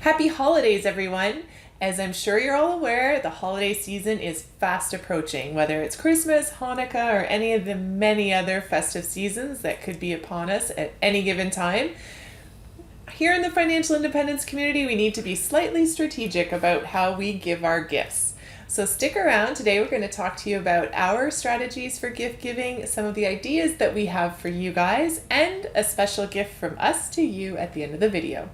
Happy holidays, everyone! As I'm sure you're all aware, the holiday season is fast approaching, whether it's Christmas, Hanukkah, or any of the many other festive seasons that could be upon us at any given time. Here in the financial independence community, we need to be slightly strategic about how we give our gifts. So stick around. Today we're going to talk to you about our strategies for gift giving, some of the ideas that we have for you guys, and a special gift from us to you at the end of the video.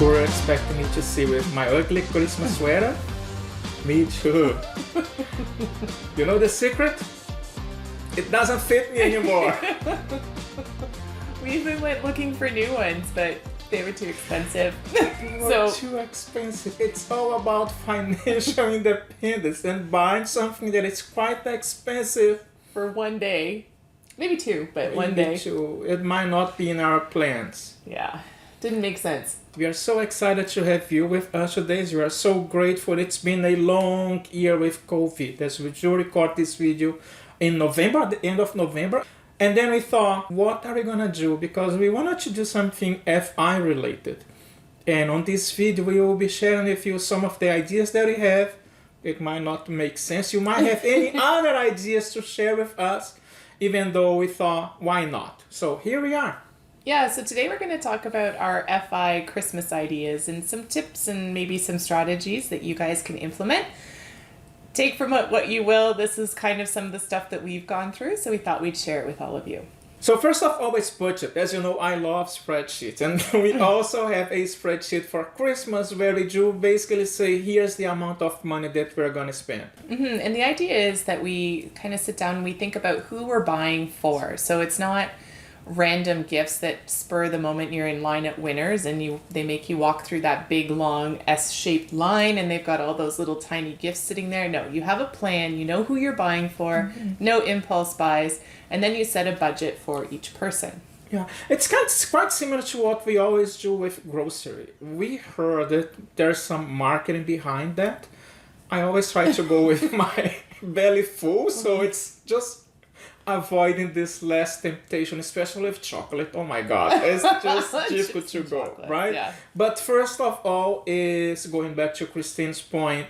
You were expecting me to see with my ugly Christmas sweater? Me too. You know the secret? It doesn't fit me anymore. We even went looking for new ones, but they were too expensive. Too expensive. It's all about financial independence and buying something that is quite expensive. For one day, maybe two, but one Maybe day. two. It might not be in our plans. Yeah, didn't make sense. We are so excited to have you with us today. We are so grateful. It's been a long year with COVID as we do record this video in November, at the end of November. And then we thought, what are we going to do? Because we wanted to do something FI related. And on this video, we will be sharing with you some of the ideas that we have. It might not make sense. You might have any other ideas to share with us, even though we thought, why not? So here we are. Yeah, so today we're going to talk about our FI Christmas ideas and some tips and maybe some strategies that you guys can implement. Take from it what you will. This is kind of some of the stuff that we've gone through, so we thought we'd share it with all of you. So first of all, it's budget. As you know, I love spreadsheets. And we also have a spreadsheet for Christmas where we do basically say, here's the amount of money that we're going to spend. Mm-hmm. And the idea is that we kind of sit down and we think about who we're buying for. So it's not random gifts that spur the moment you're in line at Winners and they make you walk through that big long S-shaped line and they've got all those little tiny gifts sitting there. No, you have a plan, you know who you're buying for, no impulse buys, and then you set a budget for each person. Yeah, it's quite similar to what we always do with grocery. We heard that there's some marketing behind that. I always try to go with my belly full, so it's just avoiding this last temptation, especially with chocolate. Oh my God, it's just difficult to go, chocolate, right? Yeah. But first of all is, going back to Christine's point,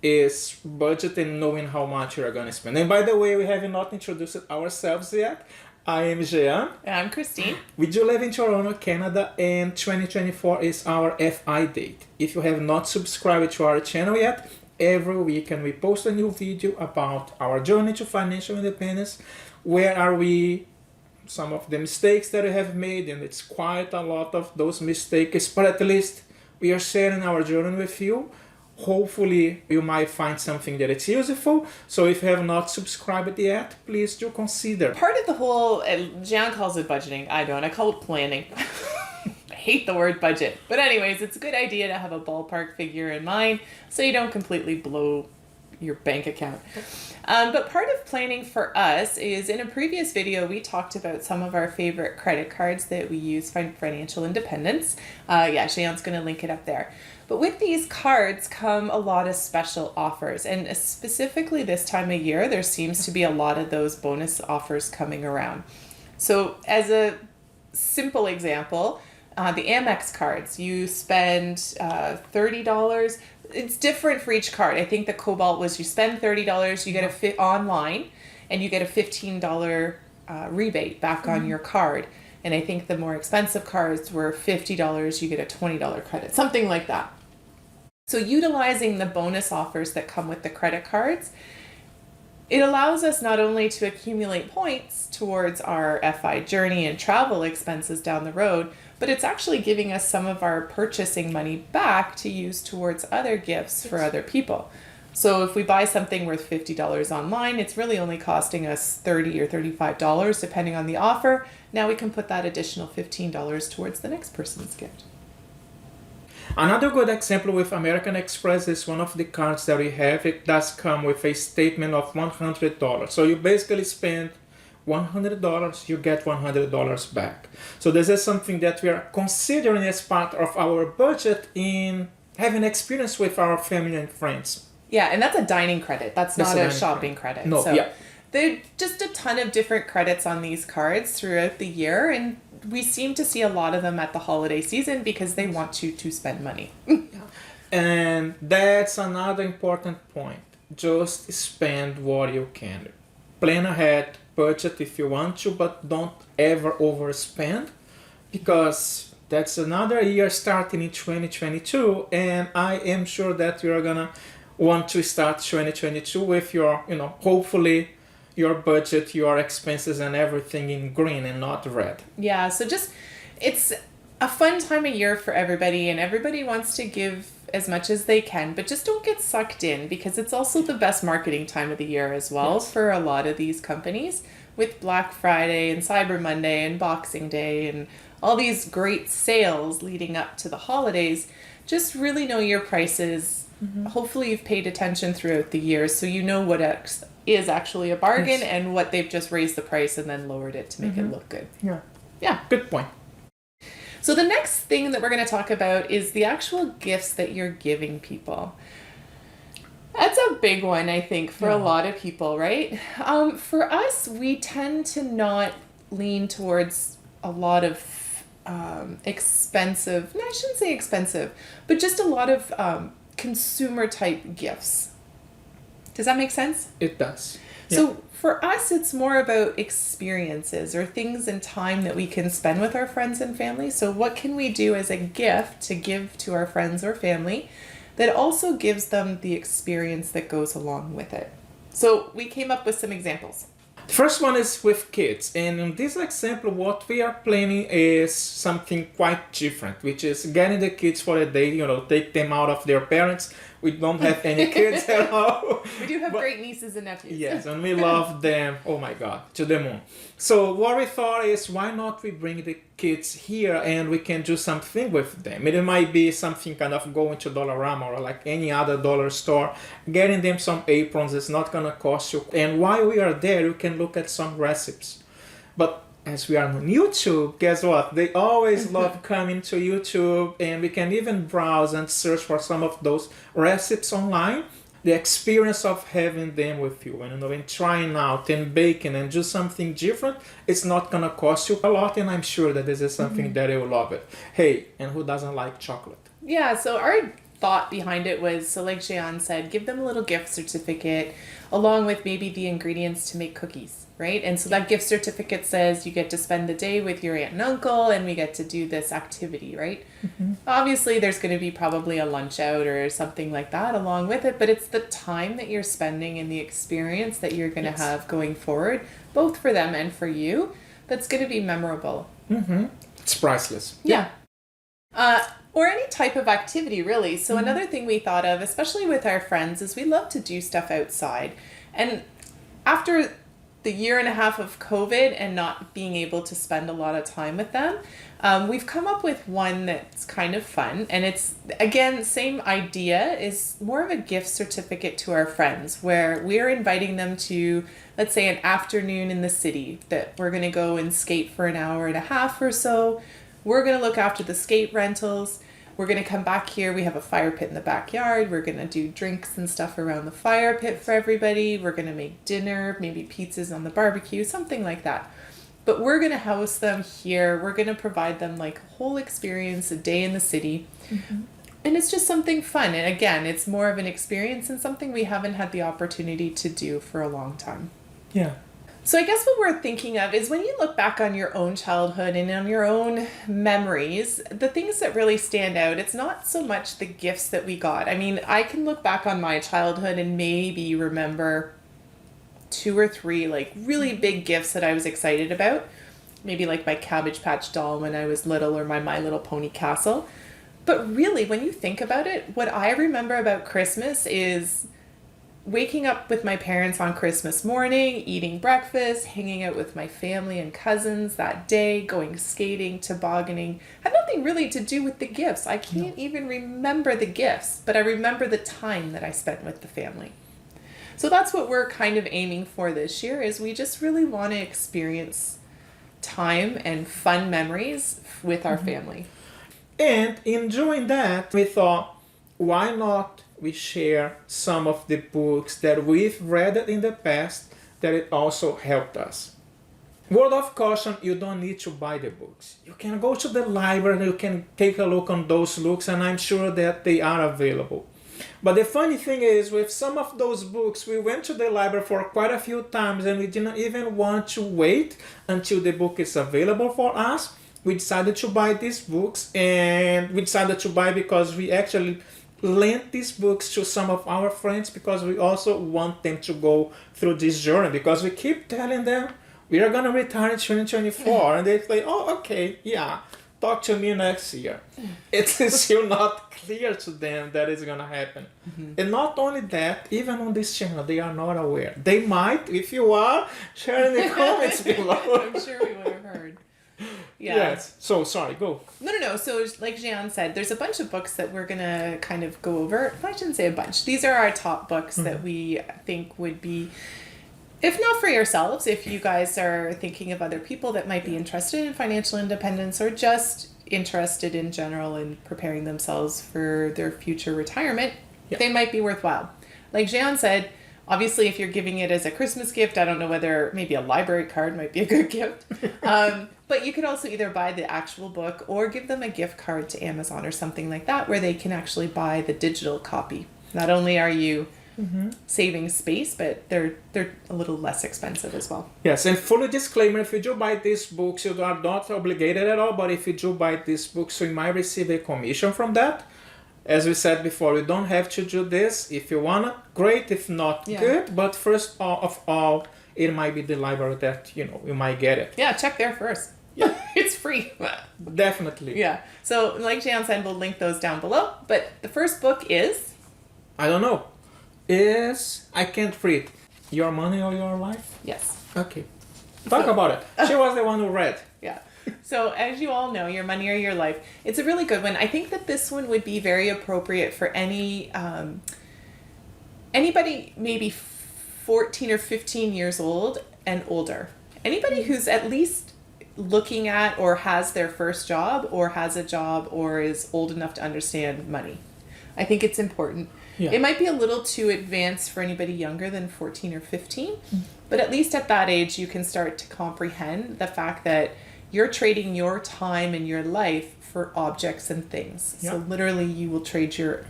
is budget and knowing how much you're going to spend. And by the way, we have not introduced ourselves yet. I am Jean. And I'm Christine. We do live in Toronto, Canada, and 2024 is our FI date. If you have not subscribed to our channel yet, every weekend we post a new video about our journey to financial independence. Where are we? Some of the mistakes that we have made, and it's quite a lot of those mistakes, but at least we are sharing our journey with you. Hopefully you might find something that is useful. So if you have not subscribed yet, please do consider. Part of the whole, Jean calls it budgeting, I don't, I call it planning. I hate the word budget. But anyways, it's a good idea to have a ballpark figure in mind so you don't completely blow your bank account. But part of planning for us is, in a previous video, we talked about some of our favorite credit cards that we use for financial independence. Jean's going to link it up there. But with these cards come a lot of special offers. And specifically this time of year, there seems to be a lot of those bonus offers coming around. So as a simple example, the Amex cards, you spend $30. It's different for each card. I think the Cobalt was you spend $30, you get a online, and you get a $15 rebate back on your card. And I think the more expensive cards were $50, you get a $20 credit, something like that. So utilizing the bonus offers that come with the credit cards, it allows us not only to accumulate points towards our FI journey and travel expenses down the road, but it's actually giving us some of our purchasing money back to use towards other gifts for other people. So if we buy something worth $50 online, it's really only costing us $30 or $35 depending on the offer. Now we can put that additional $15 towards the next person's gift. Another good example with American Express is one of the cards that we have. It does come with a statement of $100. So you basically spend $100, you get $100 back. So this is something that we are considering as part of our budget in having experience with our family and friends. Yeah, and that's a dining credit. That's That's not a a dining shopping credit. No, So yeah. there are just a ton of different credits on these cards throughout the year, and we seem to see a lot of them at the holiday season because they want you to spend money. And that's another important point. Just spend what you can. Plan ahead, budget if you want to, but don't ever overspend because that's another year starting in 2022, and I am sure that you're gonna want to start 2022 with your, hopefully your budget, your expenses, and everything in green and not red. Yeah, so just it's a fun time of year for everybody, and everybody wants to give as much as they can, but just don't get sucked in because it's also the best marketing time of the year as well Yes. for a lot of these companies with Black Friday and Cyber Monday and Boxing Day and all these great sales leading up to the holidays. Just really know your prices. Hopefully you've paid attention throughout the year so you know what is actually a bargain Yes. and what they've just raised the price and then lowered it to make it look good. Yeah. Yeah. Good point. So the next thing that we're going to talk about is the actual gifts that you're giving people. That's a big one, I think, for a lot of people, right? For us, we tend to not lean towards a lot of expensive, no, I shouldn't say expensive, but just a lot of consumer type gifts. Does that make sense? It does. So for us, it's more about experiences or things and time that we can spend with our friends and family. So what can we do as a gift to give to our friends or family that also gives them the experience that goes along with it? So we came up with some examples. The first one is with kids, and in this example, what we are planning is something quite different, which is getting the kids for a day, take them out of their parents. We don't have any kids at all. We do have great nieces and nephews. Yes, and we love them, oh my god, to the moon. So what we thought is, why not we bring the kids here and we can do something with them? It might be something kind of going to Dollarama or like any other dollar store, getting them some aprons is not gonna cost you. And while we are there, you can look at some recipes. But as we are on YouTube, guess what? They always love coming to YouTube, and we can even browse and search for some of those recipes online. The experience of having them with you and trying out and baking and do something different, it's not gonna cost you a lot, and I'm sure that this is something that you will love it. Hey, and who doesn't like chocolate? Yeah, so our thought behind it was, so like Jean said, give them a little gift certificate along with maybe the ingredients to make cookies, right? And so that gift certificate says you get to spend the day with your aunt and uncle and we get to do this activity, right? Obviously, there's going to be probably a lunch out or something like that along with it, but it's the time that you're spending and the experience that you're going to have going forward, both for them and for you, that's going to be memorable. It's priceless. Yeah. Or any type of activity, really. So another thing we thought of, especially with our friends, is we love to do stuff outside. And after the year and a half of COVID and not being able to spend a lot of time with them, we've come up with one that's kind of fun. And it's, again, same idea, is more of a gift certificate to our friends where we're inviting them to, let's say, an afternoon in the city that we're going to go and skate for an hour and a half or so. We're going to look after the skate rentals. We're going to come back here. We have a fire pit in the backyard. We're going to do drinks and stuff around the fire pit for everybody. We're going to make dinner, maybe pizzas on the barbecue, something like that. But we're going to house them here. We're going to provide them like a whole experience, a day in the city. And it's just something fun. And again, it's more of an experience and something we haven't had the opportunity to do for a long time. Yeah. So I guess what we're thinking of is when you look back on your own childhood and on your own memories, the things that really stand out, it's not so much the gifts that we got. I mean, I can look back on my childhood and maybe remember 2 or 3 like really big gifts that I was excited about. Maybe like my Cabbage Patch doll when I was little or my My Little Pony castle. But really, when you think about it, what I remember about Christmas is waking up with my parents on Christmas morning, eating breakfast, hanging out with my family and cousins that day, going skating, tobogganing. Had nothing really to do with the gifts. I can't even remember the gifts, but I remember the time that I spent with the family. So that's what we're kind of aiming for this year, is we just really want to experience time and fun memories with our family. And in doing that, we thought, why not we share some of the books that we've read in the past that it also helped us. Word of caution, you don't need to buy the books. You can go to the library and you can take a look on those books, and I'm sure that they are available. But the funny thing is, with some of those books, we went to the library for quite a few times and we didn't even want to wait until the book is available for us. We decided to buy these books, and we decided to buy because we actually lent these books to some of our friends because we also want them to go through this journey, because we keep telling them we are going to retire in 2024 and they say, oh, okay, yeah, talk to me next year. It's still not clear to them that it's going to happen. And not only that, even on this channel, they are not aware. They might, if you are, share in the comments below. I'm sure we would have heard. Yeah. Yes. So, sorry, go. No. So, like Jean said, there's a bunch of books that we're going to kind of go over. I shouldn't say a bunch. These are our top books that we think would be, if not for yourselves, if you guys are thinking of other people that might be interested in financial independence or just interested in general in preparing themselves for their future retirement, they might be worthwhile. Like Jean said, obviously, if you're giving it as a Christmas gift, I don't know whether maybe a library card might be a good gift. But you could also either buy the actual book or give them a gift card to Amazon or something like that, where they can actually buy the digital copy. Not only are you saving space, but they're a little less expensive as well. Yes, and full disclaimer, if you do buy these books, you are not obligated at all, but if you do buy these books, you might receive a commission from that. As we said before, you don't have to do this. If you want it, great. If not, good. But first of all, it might be the library that, you might get it. Yeah, check there first. Yeah. It's free. Definitely. Yeah. So like Jean said, we'll link those down below. But the first book is? I don't know. I can't read. Your Money or Your Life? Yes. Okay. Talk about it. She was the one who read. Yeah. So as you all know, Your Money or Your Life, it's a really good one. I think that this one would be very appropriate for anybody maybe 14 or 15 years old and older. Anybody who's at least looking at or has their first job or has a job or is old enough to understand money. I think it's important. Yeah. It might be a little too advanced for anybody younger than 14 or 15, but at least at that age you can start to comprehend the fact that you're trading your time and your life for objects and things. Yeah. So literally you will trade your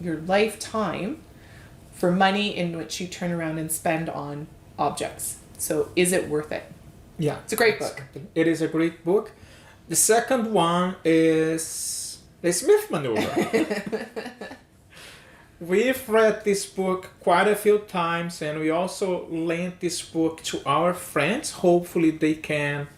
lifetime for money in which you turn around and spend on objects. So is it worth it? Yeah. It's a great book. It is a great book. The second one is The Smith Maneuver. We've read this book quite a few times, and we also lent this book to our friends. Hopefully they can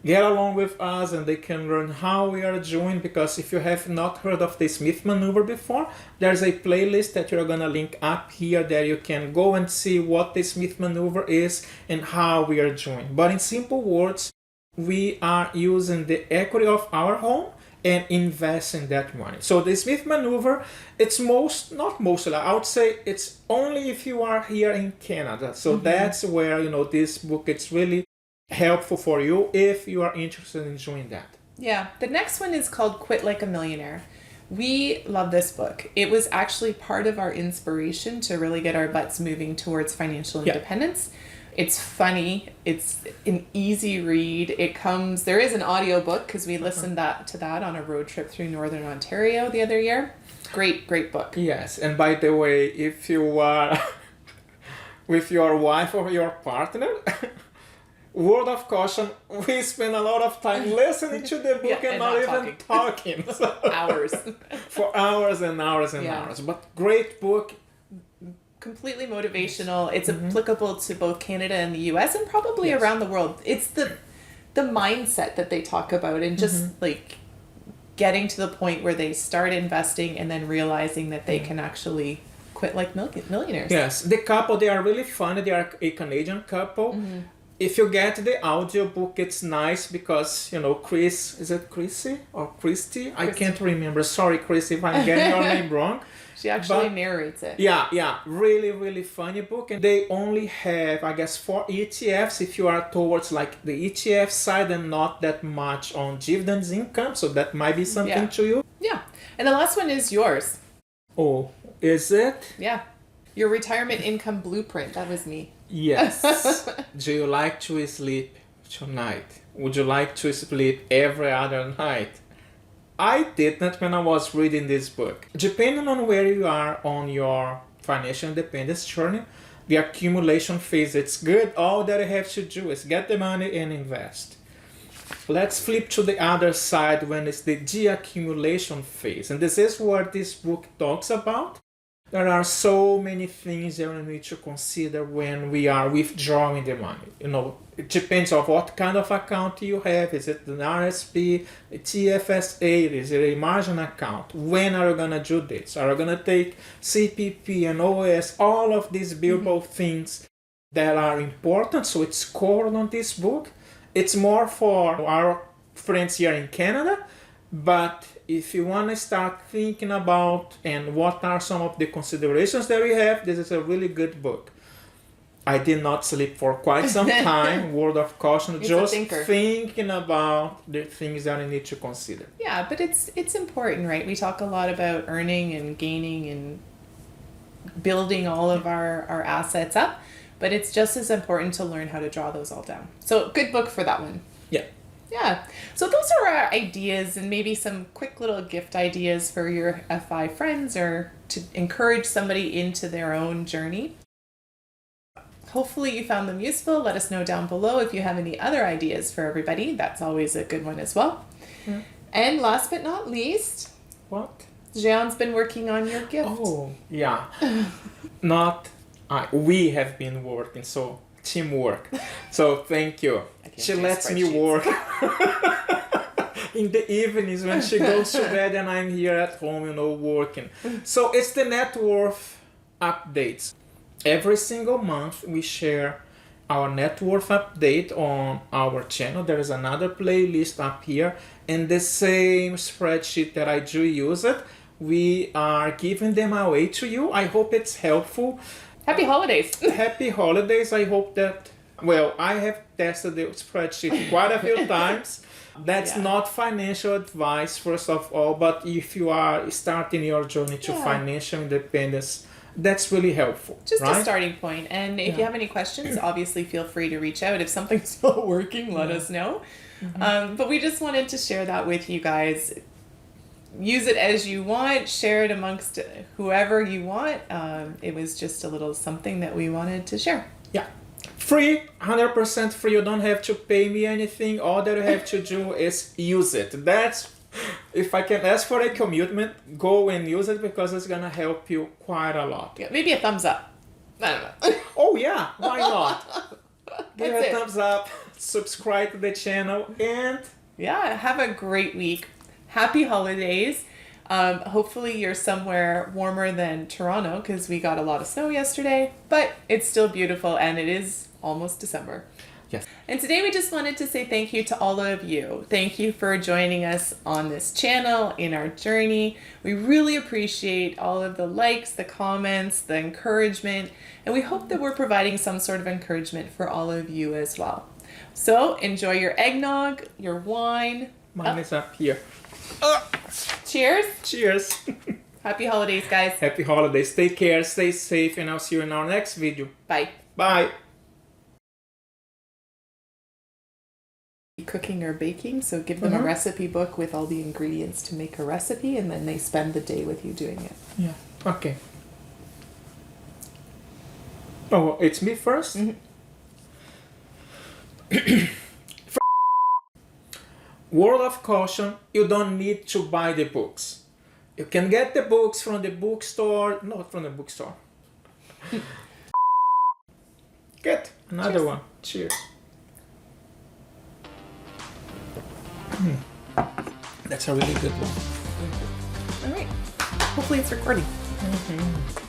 get along with us and they can learn how we are doing, because if you have not heard of the Smith Maneuver before, there's a playlist that you're gonna link up here that you can go and see what the Smith Maneuver is and how we are doing. But in simple words, we are using the equity of our home and investing that money. So the Smith Maneuver, it's not mostly, I would say it's only if you are here in Canada. So that's where, this book, it's really helpful for you if you are interested in doing that. Yeah. The next one is called Quit Like a Millionaire. We love this book. It was actually part of our inspiration to really get our butts moving towards financial independence. It's funny. It's an easy read. There is an audiobook because we listened to that on a road trip through Northern Ontario the other year. Great book. Yes. And by the way, if you are with your wife or your partner, word of caution, we spend a lot of time listening to the book and not even talking. So hours. For hours and hours and hours. But great book. Completely motivational. It's applicable to both Canada and the US and probably around the world. It's the mindset that they talk about and just like getting to the point where they start investing and then realizing that they can actually quit like millionaires. Yes. The couple, they are really fun. They are a Canadian couple. If you get the audiobook, it's nice because, Chris, is it Chrissy or Christy? I can't remember. Sorry, Chris, if I'm getting your name wrong. She actually narrates it. Yeah. Really, really funny book. And they only have, I guess, 4 ETFs if you are towards like the ETF side and not that much on dividends income. So that might be something to you. Yeah. And the last one is yours. Oh, is it? Yeah. Your retirement income blueprint. That was me. Yes. Do you like to sleep tonight? Would you like to sleep every other night? I didn't when I was reading this book. Depending on where you are on your financial independence journey, the accumulation phase, it's good. All that you have to do is get the money and invest. Let's flip to the other side when it's the deaccumulation phase. And this is what this book talks about. There are so many things that we need to consider when we are withdrawing the money. It depends on what kind of account you have. Is it an RSP, a TFSA, is it a margin account? When are you going to do this? Are you going to take CPP and OS, all of these billable things that are important? So it's covered on this book. It's more for our friends here in Canada, but if you want to start thinking about and what are some of the considerations that we have, this is a really good book. I did not sleep for quite some time. Word of caution, just thinking about the things that I need to consider. Yeah, but it's important, right? We talk a lot about earning and gaining and building all of our assets up, but it's just as important to learn how to draw those all down. So good book for that one. Yeah. Yeah. So those are our ideas and maybe some quick little gift ideas for your FI friends or to encourage somebody into their own journey. Hopefully you found them useful. Let us know down below if you have any other ideas for everybody. That's always a good one as well. Yeah. And last but not least, what? Jean's been working on your gift. Oh, yeah. We have been working, so teamwork. So thank you. She lets me work in the evenings when she goes to bed and I'm here at home, working. So it's the net worth updates. Every single month we share our net worth update on our channel. There is another playlist up here and the same spreadsheet that I do use it. We are giving them away to you. I hope it's helpful. Happy holidays. Happy holidays. I hope that, I have tested the spreadsheet quite a few times. That's not financial advice, first of all, but if you are starting your journey to financial independence, that's really helpful. Just a starting point. And if you have any questions, obviously feel free to reach out. If something's not working, let us know. Mm-hmm. But we just wanted to share that with you guys. Use it as you want, share it amongst whoever you want. It was just a little something that we wanted to share. Yeah. Free, 100% free. You don't have to pay me anything. All that you have to do is use it. That's, if I can ask for a commitment, go and use it because it's going to help you quite a lot. Yeah, maybe a thumbs up. I don't know. Oh yeah, why not? Give a thumbs up, subscribe to the channel, and have a great week. Happy holidays. Hopefully you're somewhere warmer than Toronto because we got a lot of snow yesterday, but it's still beautiful and it is almost December. Yes. And today we just wanted to say thank you to all of you. Thank you for joining us on this channel in our journey. We really appreciate all of the likes, the comments, the encouragement, and we hope that we're providing some sort of encouragement for all of you as well. So enjoy your eggnog, your wine. Mine is up here. Cheers. Cheers. Happy holidays, guys. Happy holidays. Take care, stay safe, and I'll see you in our next video. Bye. Bye. Cooking or baking, so give them a recipe book with all the ingredients to make a recipe, and then they spend the day with you doing it. Yeah. Okay. Oh, it's me first? Mm-hmm. Word of caution, you don't need to buy the books. You can get the books from the bookstore, not from the bookstore. Good, another one. Cheers. That's a really good one. All right. Hopefully it's recording. Mm-hmm.